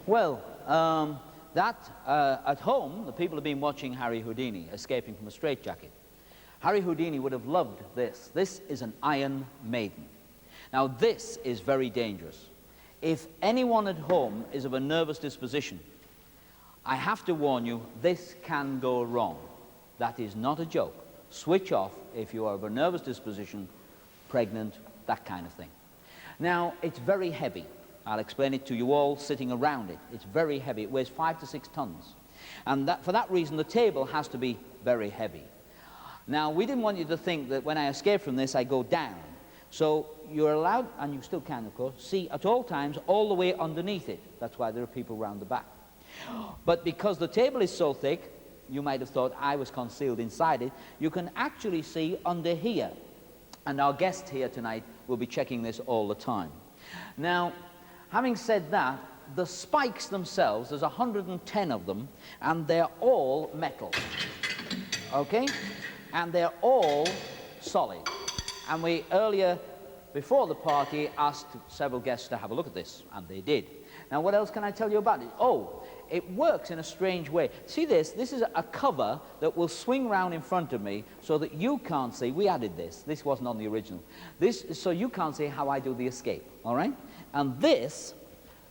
Well, at home, the people have been watching Harry Houdini escaping from a straitjacket. Harry Houdini would have loved this. This is an iron maiden. Now, this is very dangerous. If anyone at home is of a nervous disposition, I have to warn you, this can go wrong. That is not a joke. Switch off if you are of a nervous disposition, pregnant, that kind of thing. Now, it's very heavy. I'll explain it to you all sitting around it. It's very heavy. It weighs 5 to 6 tons. And for that reason, the table has to be very heavy. Now, we didn't want you to think that when I escape from this, I go down. So you're allowed, and you still can, of course, see at all times all the way underneath it. That's why there are people round the back. But because the table is so thick, you might have thought I was concealed inside it, you can actually see under here. And our guest here tonight will be checking this all the time. Now, having said that, the spikes themselves, there's 110 of them, and they're all metal. Okay? And they're all solid. And we earlier, before the party, asked several guests to have a look at this, and they did. Now, what else can I tell you about it? Oh, it works in a strange way. See this? This is a cover that will swing round in front of me so that you can't see. We added this. This wasn't on the original. This, so you can't see how I do the escape, all right? And this,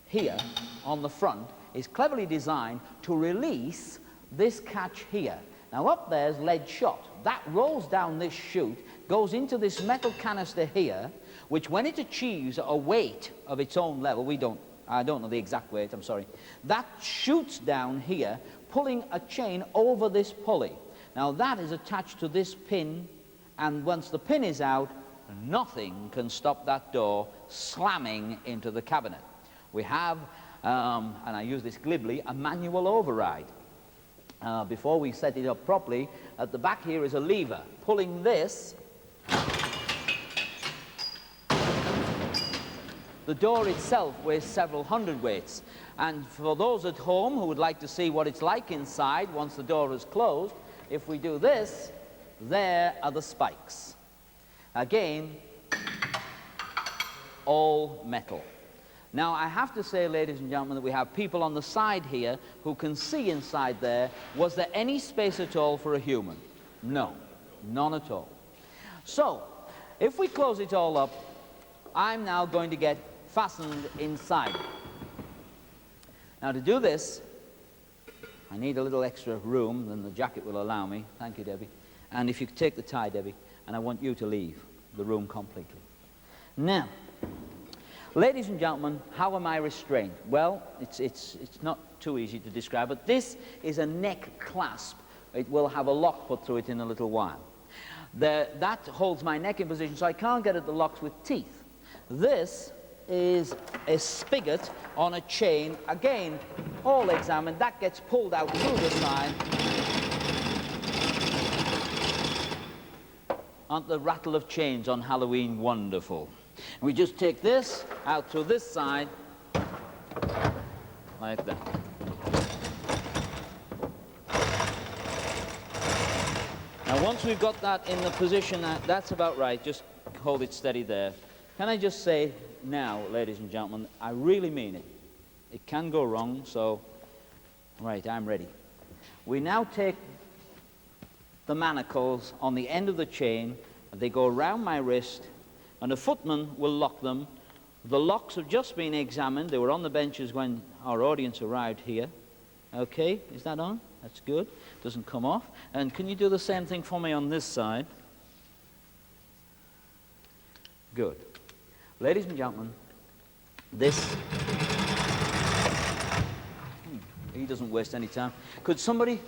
here, on the front, is cleverly designed to release this catch here. Now, up there's lead shot. That rolls down this chute, goes into this metal canister here, which when it achieves a weight of its own level, I don't know the exact weight, I'm sorry, that shoots down here, pulling a chain over this pulley. Now, that is attached to this pin, and once the pin is out, nothing can stop that door slamming into the cabinet. We have, and I use this glibly, a manual override. Before we set it up properly, at the back here is a lever. Pulling this, the door itself weighs several hundredweights. And for those at home who would like to see what it's like inside once the door is closed, if we do this, there are the spikes. Again, all metal. Now, I have to say, ladies and gentlemen, that we have people on the side here who can see inside there. Was there any space at all for a human? No, none at all. So, if we close it all up, I'm now going to get fastened inside. Now, to do this, I need a little extra room than the jacket will allow me. Thank you, Debbie. And if you could take the tie, Debbie, and I want you to leave the room completely. Now, ladies and gentlemen, how am I restrained? Well, it's not too easy to describe, but this is a neck clasp. It will have a lock put through it in a little while. That holds my neck in position, so I can't get at the locks with teeth. This is a spigot on a chain. Again, all examined. That gets pulled out through the side. Aren't the rattle of chains on Halloween wonderful? We just take this out through this side, like that. Now, once we've got that in the position, that's about right. Just hold it steady there. Can I just say now, ladies and gentlemen, I really mean it. It can go wrong, so, right, I'm ready. We now take the manacles on the end of the chain, and they go around my wrist, and a footman will lock them. The locks have just been examined. They were on the benches when our audience arrived here. Okay, is that on? That's good. Doesn't come off. And can you do the same thing for me on this side? Good. Ladies and gentlemen, this... He doesn't waste any time. Could somebody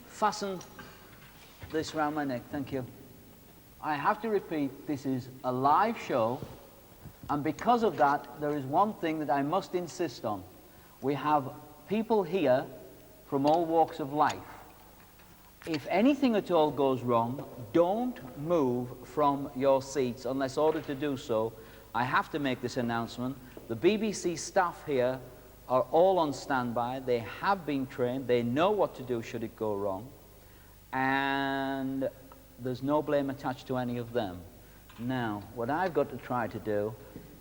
fasten this around my neck? Thank you. I have to repeat, this is a live show, and because of that, there is one thing that I must insist on. We have people here from all walks of life. If anything at all goes wrong, don't move from your seats unless ordered to do so. I have to make this announcement. The BBC staff here are all on standby. They have been trained. They know what to do should it go wrong. And there's no blame attached to any of them. Now, what I've got to try to do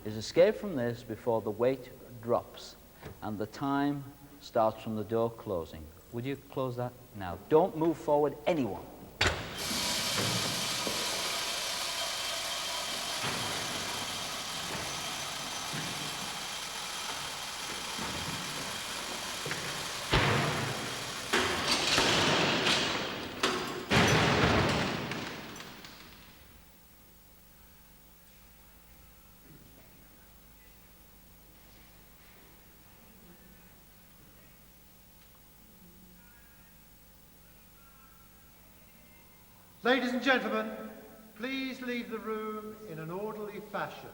is escape from this before the weight drops. And the time starts from the door closing. Would you close that now? Don't move forward, anyone. Ladies and gentlemen, please leave the room in an orderly fashion.